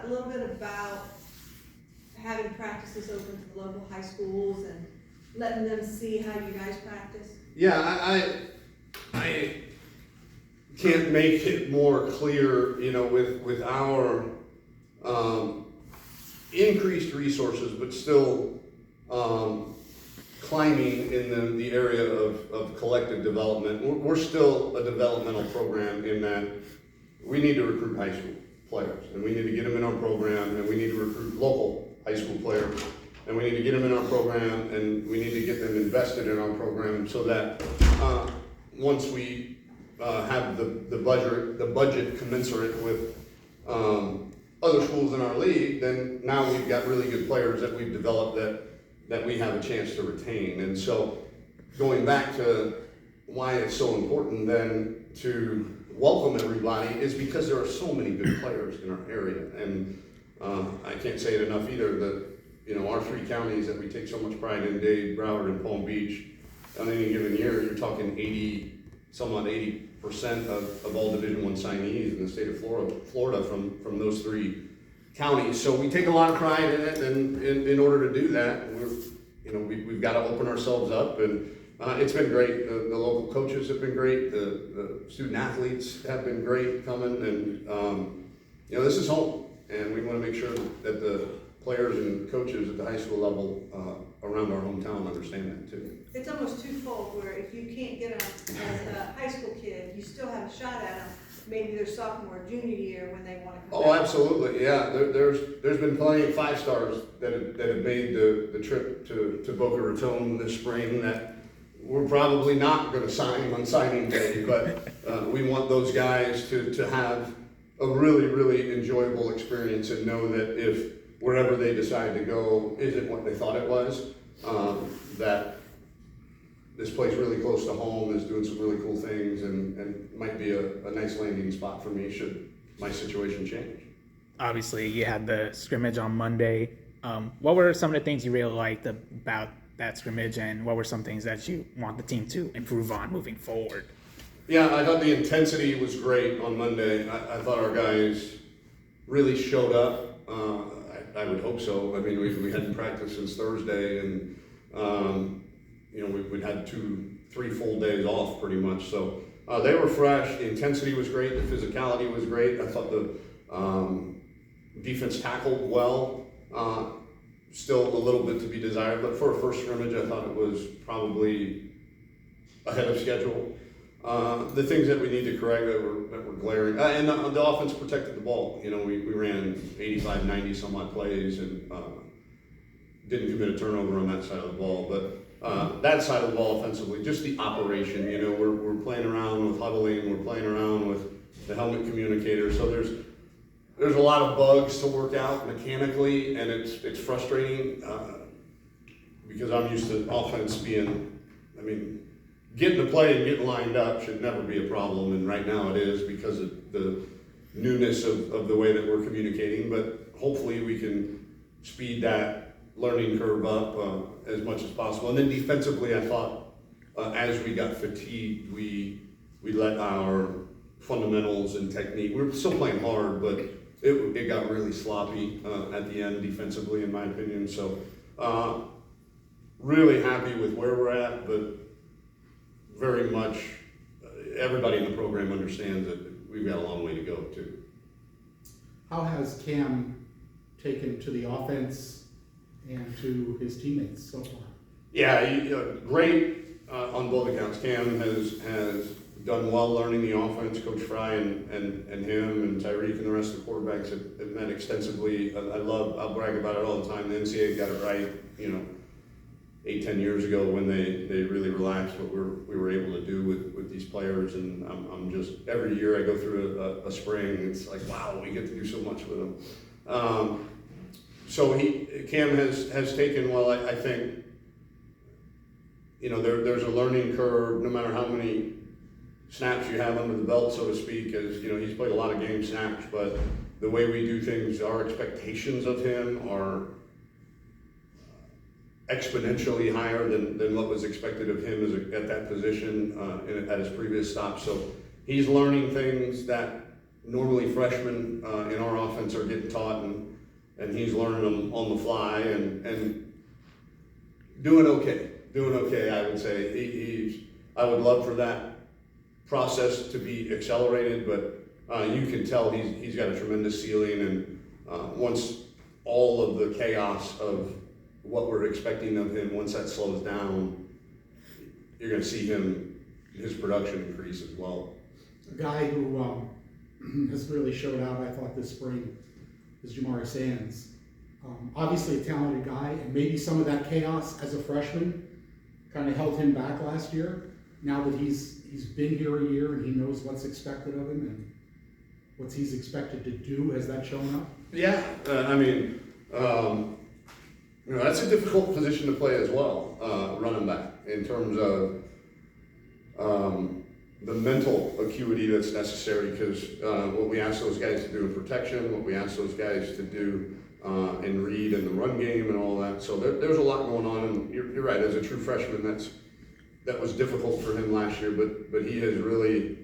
a little bit about having practices open to the local high schools and letting them see how you guys practice? Yeah, I can't make it more clear, with our increased resources, but still climbing in the area of collective development. We're still a developmental program in that we need to recruit high school players, and we need to get them in our program, and we need to recruit local high school players, and we need to get them in our program, and we need to get them invested in our program so that once we have the budget commensurate with other schools in our league, then now we've got really good players that we've developed that we have a chance to retain. And so going back to why it's so important then to welcome everybody is because there are so many good players in our area. And I can't say it enough either that, our three counties that we take so much pride in, Dade, Broward, and Palm Beach, on any given year, you're talking 80% of all Division I signees in the state of Florida from those three counties. So we take a lot of pride in it, and in order to do that, we've got to open ourselves up, and it's been great. The local coaches have been great. The student athletes have been great coming, and this is home, and we want to make sure that the players and coaches at the high school level around our hometown understand that too. It's almost twofold, where if you can't get them as a high school kid, you still have a shot at them, maybe their sophomore or junior year when they want to come back. Oh, absolutely, yeah. There's been plenty of 5-stars that have made the trip to Boca Raton this spring that we're probably not going to sign on signing day, but we want those guys to have a really, really enjoyable experience and know that if wherever they decide to go isn't what they thought it was, that this place really close to home is doing some really cool things and might be a nice landing spot for me should my situation change. Obviously, you had the scrimmage on Monday. What were some of the things you really liked about that scrimmage, and what were some things that you want the team to improve on moving forward? Yeah, I thought the intensity was great on Monday. I thought our guys really showed up. I would hope so. I mean, we hadn't practiced since Thursday, and we'd had 2-3 full days off pretty much. So they were fresh. The intensity was great. The physicality was great. I thought the defense tackled well. Still a little bit to be desired, but for a first scrimmage, I thought it was probably ahead of schedule. The things that we need to correct that were glaring, and the offense protected the ball. We ran 85, 90 some odd plays and didn't commit a turnover on that side of the ball. But that side of the ball offensively, just the operation. We're playing around with huddling, we're playing around with the helmet communicator. So there's a lot of bugs to work out mechanically, and it's frustrating because I'm used to offense being, getting to play and getting lined up should never be a problem, and right now it is because of the newness of the way that we're communicating, but hopefully we can speed that learning curve up as much as possible. And then defensively, I thought as we got fatigued, we let our fundamentals and technique, we were still playing hard, but it got really sloppy at the end defensively, in my opinion. So really happy with where we're at, but very much everybody in the program understands that we've got a long way to go too. How has Cam taken to the offense and to his teammates so far? Yeah, great on both accounts. Cam has done well learning the offense. Coach Fry and him and Tyreek and the rest of the quarterbacks have met extensively. I'll brag about it all the time. The NCAA got it right, 8-10 years ago when they really relaxed what we were able to do with these players, and I'm just every year I go through a spring, it's like, wow, we get to do so much with them. So Cam has taken, well, I think there's a learning curve no matter how many snaps you have under the belt, so to speak, as he's played a lot of game snaps, but the way we do things, our expectations of him are exponentially higher than what was expected of him at that position at his previous stop. So he's learning things that normally freshmen in our offense are getting taught, and he's learning them on the fly and doing okay. I would say I would love for that process to be accelerated, but you can tell he's got a tremendous ceiling, and once all of the chaos of what we're expecting of him, once that slows down, you're going to see his production increase as well. A guy who has really showed out, I thought, this spring is Jamari Sands. Obviously a talented guy, and maybe some of that chaos as a freshman kind of held him back last year. Now that he's been here a year and he knows what's expected of him and what he's expected to do, has that shown up? Yeah, that's a difficult position to play as well, running back, in terms of the mental acuity that's necessary, because what we ask those guys to do in protection, what we ask those guys to do in read and the run game and all that. So there's a lot going on, and you're right, as a true freshman, that was difficult for him last year, but he has really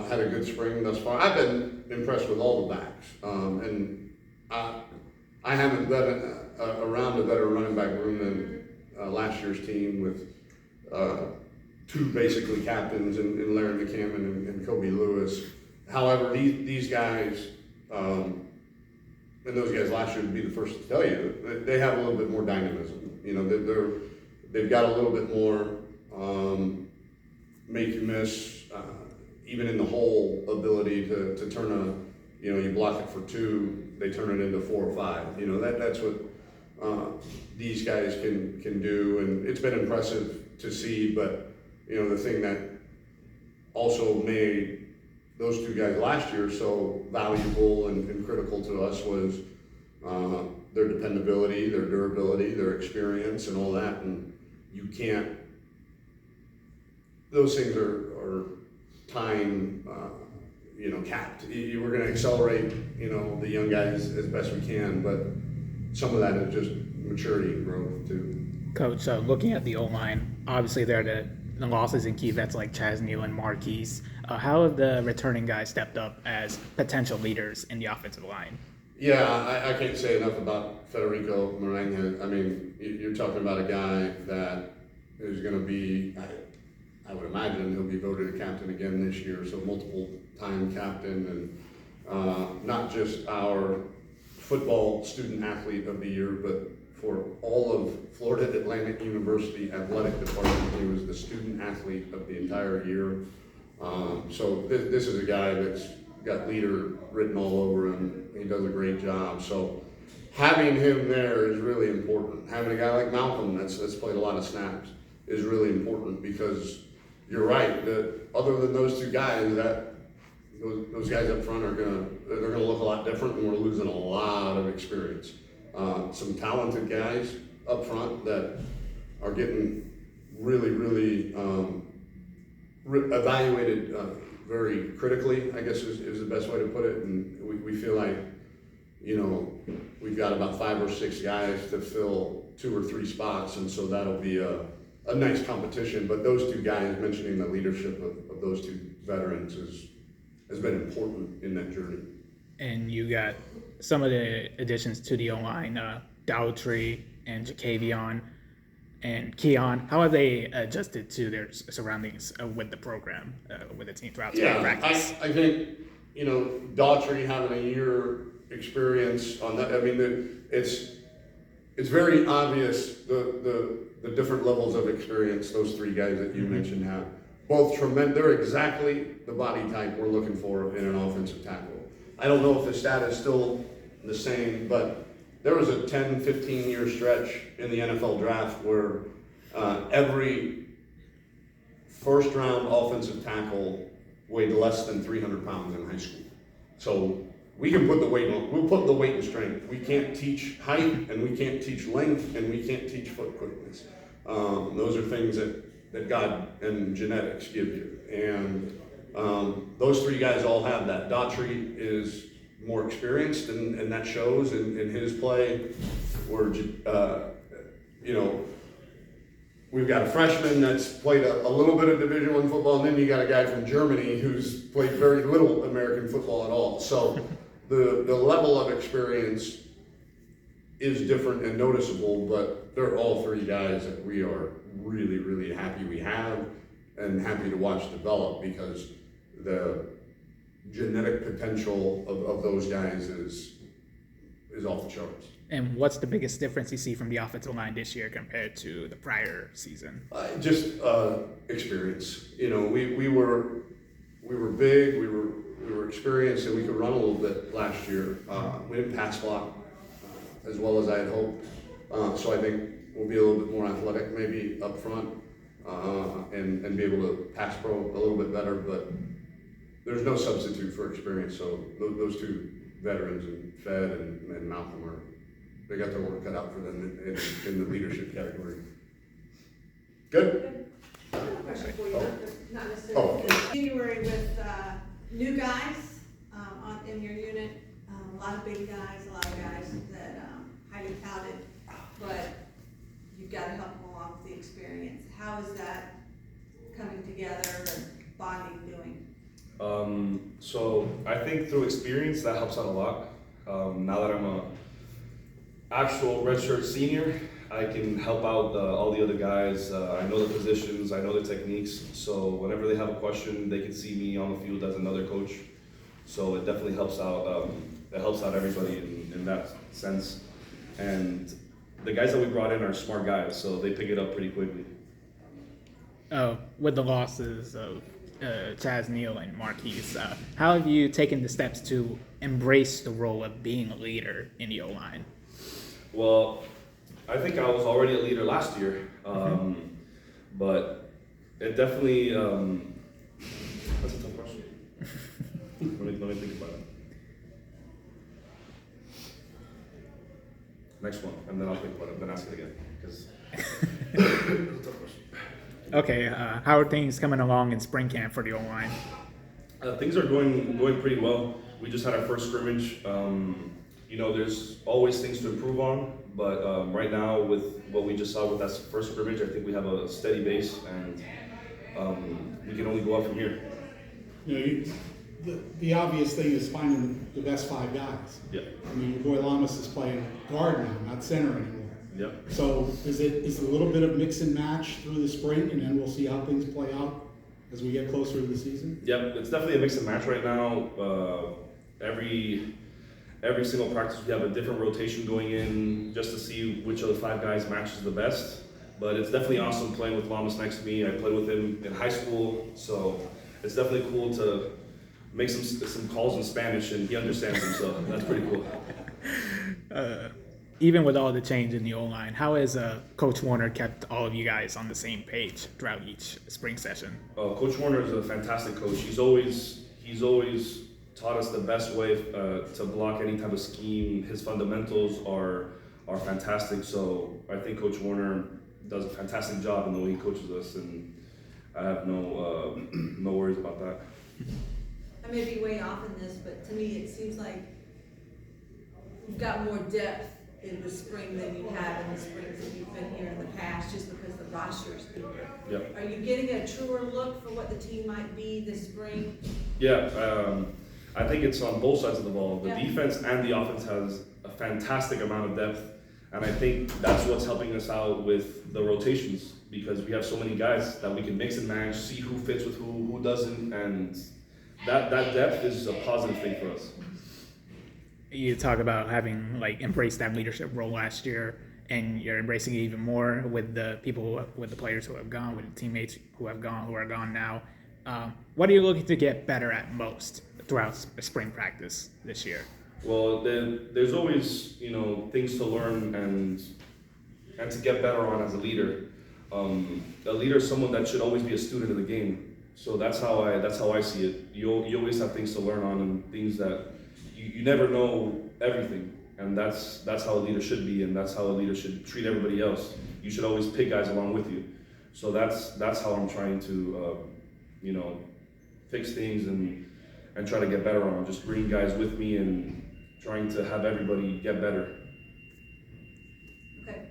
had a good spring thus far. I've been impressed with all the backs, and I haven't been around a better running back room than last year's team, with two basically captains in Larry McCammon and Kobe Lewis. However, these guys, and those guys last year would be the first to tell you, they have a little bit more dynamism. You know, they've got a little bit more make you miss, even in the hole ability to turn you block it for 2, they turn it into 4 or 5. You know, that's what these guys can do, and it's been impressive to see. But the thing that also made those two guys last year so valuable and critical to us was their dependability, their durability, their experience, and all that. And you can't; those things are time capped. We're going to accelerate the young guys as best we can, but some of that is just maturity and growth too. Coach, looking at the O-line, obviously there are the losses in key vets like Chaz Neal and Marquise. How have the returning guys stepped up as potential leaders in the offensive line? Yeah, I can't say enough about Federico Maranges. I mean, you're talking about a guy that is going to be, I would imagine he'll be voted a captain again this year, so multiple-time captain, and not just our football student athlete of the year, but for all of Florida Atlantic University athletic department. He was the student athlete of the entire year. So this is a guy that's got leader written all over him. He does a great job. So having him there is really important. Having a guy like Malcolm that's played a lot of snaps is really important, because you're right, that other than those two guys, those guys up front they're gonna look a lot different, and we're losing a lot of experience. Some talented guys up front that are getting really, really evaluated very critically, I guess is the best way to put it. And we feel like, we've got about 5 or 6 guys to fill 2 or 3 spots, and so that'll be a nice competition. But those two guys, mentioning the leadership of those two veterans has been important in that journey. And you got some of the additions to the O-line, Daughtry and Keon and Keon. How have they adjusted to their surroundings with the program, with the team throughout practice? I think, Daughtry having a year experience on that. I mean, it's very obvious the different levels of experience those 3 guys that you mentioned have. Both tremendous. They're exactly the body type we're looking for in an offensive tackle. I don't know if the stat is still the same, but there was a 10, 15-year stretch in the NFL draft where every first-round offensive tackle weighed less than 300 pounds in high school. So we can put the weight on. We'll put the weight and strength. We can't teach height, and we can't teach length, and we can't teach foot quickness. Those are things that God and genetics give you. And those 3 guys all have that. Daughtry is more experienced, and that shows in his play, where we've got a freshman that's played a little bit of Division I football, and then you got a guy from Germany who's played very little American football at all. So the level of experience is different and noticeable, but they're all three guys that we are really, really happy we have and happy to watch develop, because the genetic potential of those guys is off the charts. And what's the biggest difference you see from the offensive line this year compared to the prior season? Just experience. You know, we were big, we were experienced, and we could run a little bit last year. We didn't pass block as well as I had hoped. So I think we'll be a little bit more athletic, maybe up front, and be able to pass pro a little bit better. But there's no substitute for experience. So those two veterans, and Fed and Malcolm, they got their work cut out for them in the leadership category. Good? I have a question for you, not necessarily. January with new guys in your unit, a lot of big guys, a lot of guys that highly touted, but you've got to help them along with the experience. How is that coming together and bonding doing? So I think through experience that helps out a lot. Now that I'm a actual redshirt senior, I can help out all the other guys. I know the positions, I know the techniques, so whenever they have a question, they can see me on the field as another coach. So it definitely helps out. It helps out everybody in that sense. And the guys that we brought in are smart guys, so they pick it up pretty quickly. With the losses of Chaz Neal and Marquise, how have you taken the steps to embrace the role of being a leader in the O-line? Well, I think I was already a leader last year, but it definitely, that's a tough question. let me think about it. Next one, and then I'll think about it, then ask it again, because it's a tough question. Okay, how are things coming along in spring camp for the O-line? Things are going pretty well. We just had our first scrimmage. You know, there's always things to improve on, but right now with what we just saw with that first scrimmage, I think we have a steady base, and we can only go up from here. You know, the obvious thing is finding the best five guys. Yeah. I mean, your boy Lamas is playing guard now, not center anymore. Yep. So is it a little bit of mix and match through the spring, and then we'll see how things play out as we get closer to the season? Yep, it's definitely a mix and match right now. Every single practice we have a different rotation going in just to see which of the five guys matches the best. But it's definitely awesome playing with Lamas next to me. I played with him in high school, so it's definitely cool to make some calls in Spanish, and he understands them, so that's pretty cool. Even with all the change in the O-line, how has Coach Warner kept all of you guys on the same page throughout each spring session? Coach Warner is a fantastic coach. He's always taught us the best way to block any type of scheme. His fundamentals are fantastic. So I think Coach Warner does a fantastic job in the way he coaches us, and I have no worries about that. I may be way off in this, but to me, it seems like you've got more depth in the spring than you have in the springs that you've been here in the past, just because the roster is bigger. Yep. Are you getting a truer look for what the team might be this spring? Yeah, I think it's on both sides of the ball. The Yeah. defense and the offense has a fantastic amount of depth, and I think that's what's helping us out with the rotations, because we have so many guys that we can mix and match, see who fits with who doesn't, and that depth is a positive thing for us. You talk about having embraced that leadership role last year, and you're embracing it even more with the people, with the players who have gone, with the teammates who are gone now. What are you looking to get better at most throughout spring practice this year? Well, there's always things to learn and to get better on as a leader. A leader is someone that should always be a student of the game. So that's how I see it. You always have things to learn on, and things that you never know everything, and that's how a leader should be, and that's how a leader should treat everybody else. You should always pick guys along with you. So that's how I'm trying to fix things and try to get better on. Just bring guys with me and trying to have everybody get better. Okay.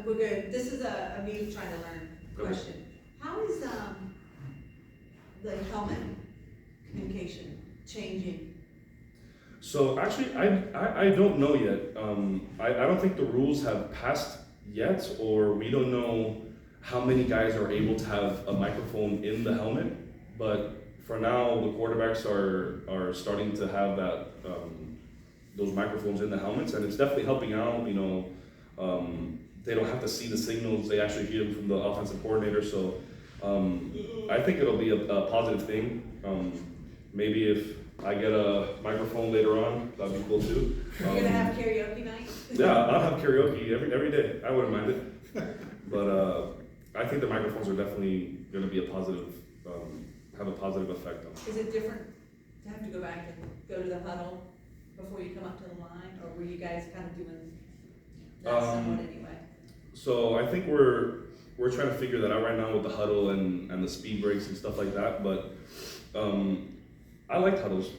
We're good. This is a me trying to learn question. How is, the helmet communication changing? So actually, I don't know yet. I don't think the rules have passed yet, or we don't know how many guys are able to have a microphone in the helmet. But for now, the quarterbacks are starting to have that those microphones in the helmets, and it's definitely helping out. You know, they don't have to see the signals; they actually hear them from the offensive coordinator. So I think it'll be a positive thing. Maybe if I get a microphone later on, that'd be cool too. You're gonna have karaoke night? Yeah, I'll have karaoke every day. I wouldn't mind it. But I think the microphones are definitely going to be a positive, have a positive effect on. Is it different to have to go back and go to the huddle before you come up to the line, or were you guys kind of doing that somewhat anyway? So I think we're trying to figure that out right now with the huddle and the speed breaks and stuff like that. But I like huddles.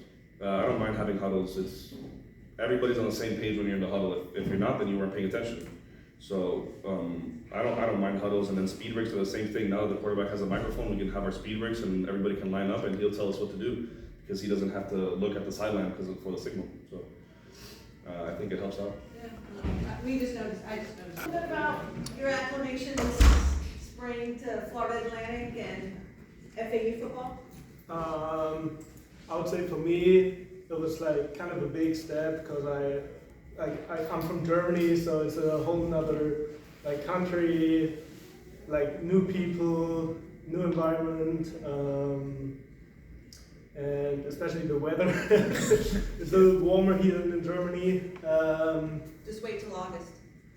I don't mind having huddles. It's everybody's on the same page when you're in the huddle. If you're not, then you weren't paying attention. So I don't mind huddles, and then speed breaks are the same thing. Now that the quarterback has a microphone, we can have our speed breaks, and everybody can line up, and he'll tell us what to do because he doesn't have to look at the sideline because for the signal. So I think it helps out. Yeah, I just noticed. What about your acclimation this spring to Florida Atlantic and FAU football? I would say for me, it was like kind of a big step because I come from Germany, so it's a whole nother like country, like new people, new environment, and especially the weather. It's a little warmer here than in Germany. Just wait till August.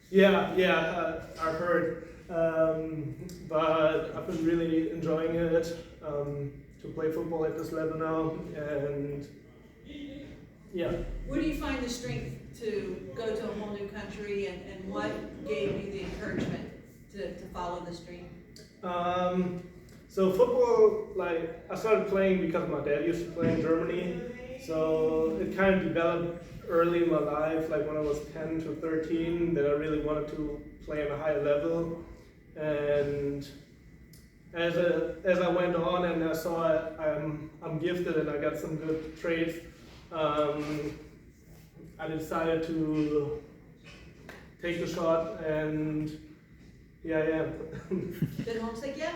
Yeah, I've heard. But I've been really enjoying it to play football at this level now, and yeah. Where do you find the strength to go to a whole new country, and what gave you the encouragement to follow this dream? So football, like I started playing because my dad used to play in Germany, so it kind of developed early in my life, like when I was 10 to 13, that I really wanted to play on a higher level. And as I went on and I saw I'm gifted and I got some good traits, I decided to take the shot, and yeah, I am. Been homesick yet?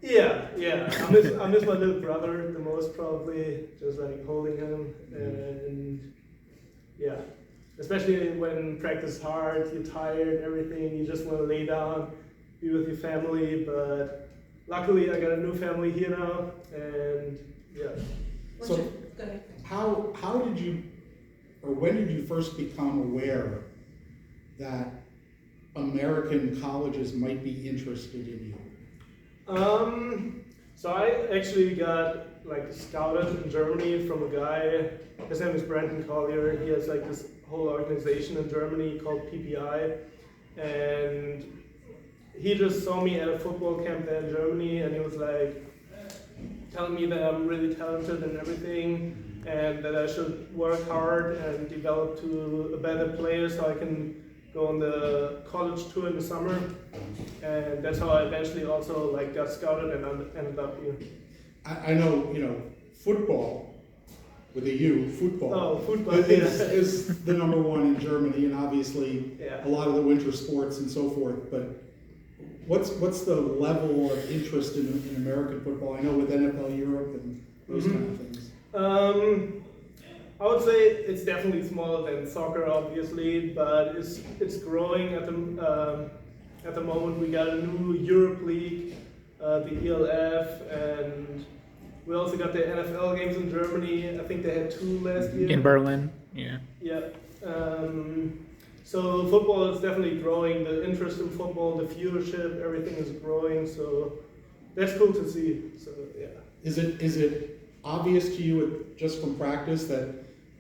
Yeah. I miss my little brother the most, probably, just like holding him, and yeah. Especially when practice is hard, you're tired, everything, you just want to lay down, be with your family, but luckily I got a new family here now, and yeah. Go ahead. How did you, or when did you first become aware that American colleges might be interested in you? So I actually got like scouted in Germany from a guy, his name is Brandon Collier. He has like this whole organization in Germany called PPI, and he just saw me at a football camp there in Germany, and he was like telling me that I'm really talented and everything, and that I should work hard and develop to a better player so I can go on the college tour in the summer. And that's how I eventually also like got scouted and ended up here. I know, football, with a U, football. Oh, football, is the number one in Germany, and obviously Yeah. a lot of the winter sports and so forth, but what's the level of interest in American football? I know with NFL Europe and those kind of things. I would say it's definitely smaller than soccer, obviously, but it's growing at the moment. We got a new Europe League, the ELF, and we also got the NFL games in Germany. I think they had 2 last year. In Berlin, yeah. Yeah. So football is definitely growing. The interest in football, the viewership, everything is growing. So that's cool to see. So yeah. Is it obvious to you just from practice that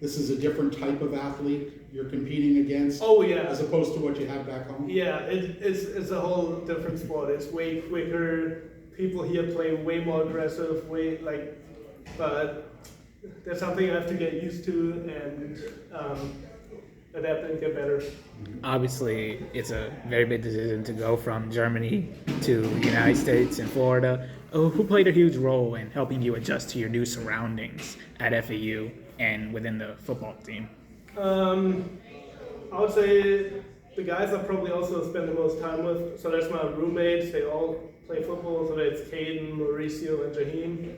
this is a different type of athlete you're competing against? Oh yeah. As opposed to what you have back home? Yeah, it's a whole different sport. It's way quicker. People here play way more aggressive, but that's something I have to get used to, and adapt and get better. Obviously, it's a very big decision to go from Germany to the United States and Florida. Who played a huge role in helping you adjust to your new surroundings at FAU and within the football team? I would say the guys I probably also spend the most time with. So there's my roommates. They all play football. So that's Caden, Mauricio, and Jaheim.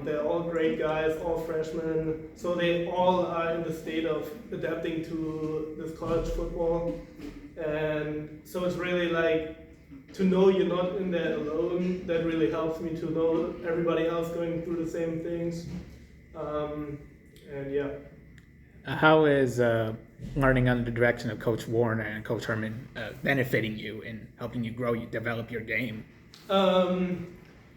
They're all great guys, all freshmen. So they all are in the state of adapting to this college football. And so it's really like to know you're not in there alone. That really helps me to know everybody else going through the same things. And yeah. How is learning under the direction of Coach Warner and Coach Herman benefiting you and helping you grow, you develop your game?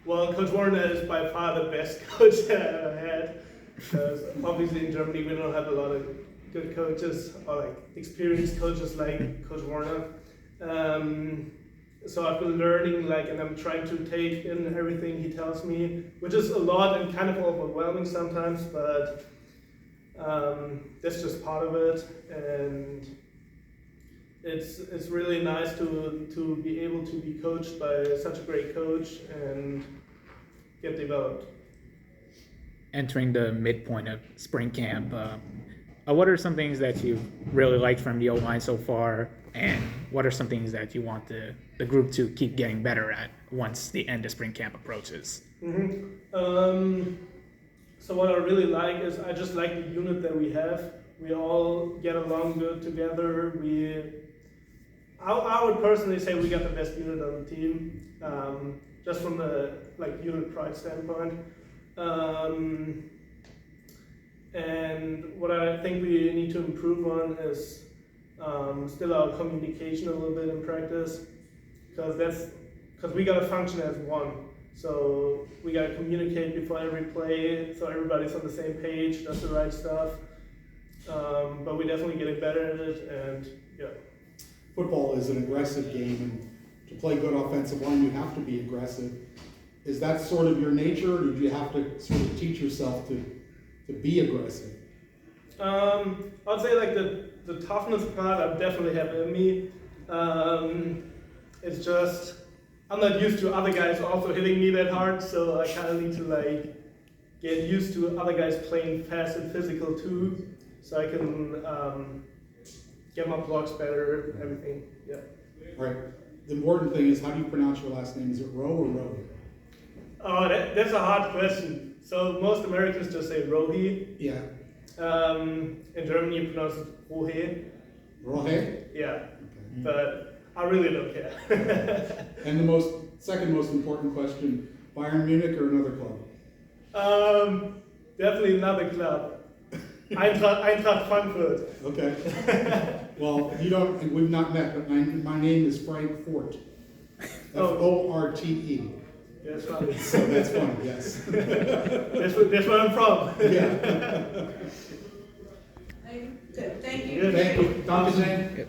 Well, Coach Warner is by far the best coach that I ever had. Because obviously in Germany we don't have a lot of good coaches or like experienced coaches like Coach Warner. So I've been learning and I'm trying to take in everything he tells me, which is a lot and kind of overwhelming sometimes, but that's just part of it. And it's really nice to be able to be coached by such a great coach and get developed. Entering the midpoint of spring camp, what are some things that you really liked from the O-line so far, and what are some things that you want the group to keep getting better at once the end of spring camp approaches? So what I really like is I just like the unit that we have. We all get along good together. I would personally say we got the best unit on the team, just from the unit pride standpoint. And what I think we need to improve on is still our communication a little bit in practice, because we gotta function as one. So we gotta communicate before every play, so everybody's on the same page, does the right stuff. But we're definitely getting better at it, and yeah. Football is an aggressive game, and to play good offensive line, you have to be aggressive. Is that sort of your nature, or did you have to sort of teach yourself to be aggressive? I'd say the toughness part I definitely have in me. It's just I'm not used to other guys also hitting me that hard, so I kind of need to get used to other guys playing fast and physical too, so I can get my blocks better, everything. Yeah. All right. The important thing is, how do you pronounce your last name? Is it Rohe or Rohe? Oh, that's a hard question. So most Americans just say Rohe. Yeah. In Germany you pronounce it Rohe. Rohe? Yeah. Okay. But I really don't care. And the second most important question, Bayern Munich or another club? Definitely another club. Eintracht Frankfurt. Okay. Well, we've not met, but my name is Frank Fort. F-O-R-T-E. That's funny. So that's funny, yes. That's where I'm from. Yeah. Good, thank you. Thank you. Danke sehr.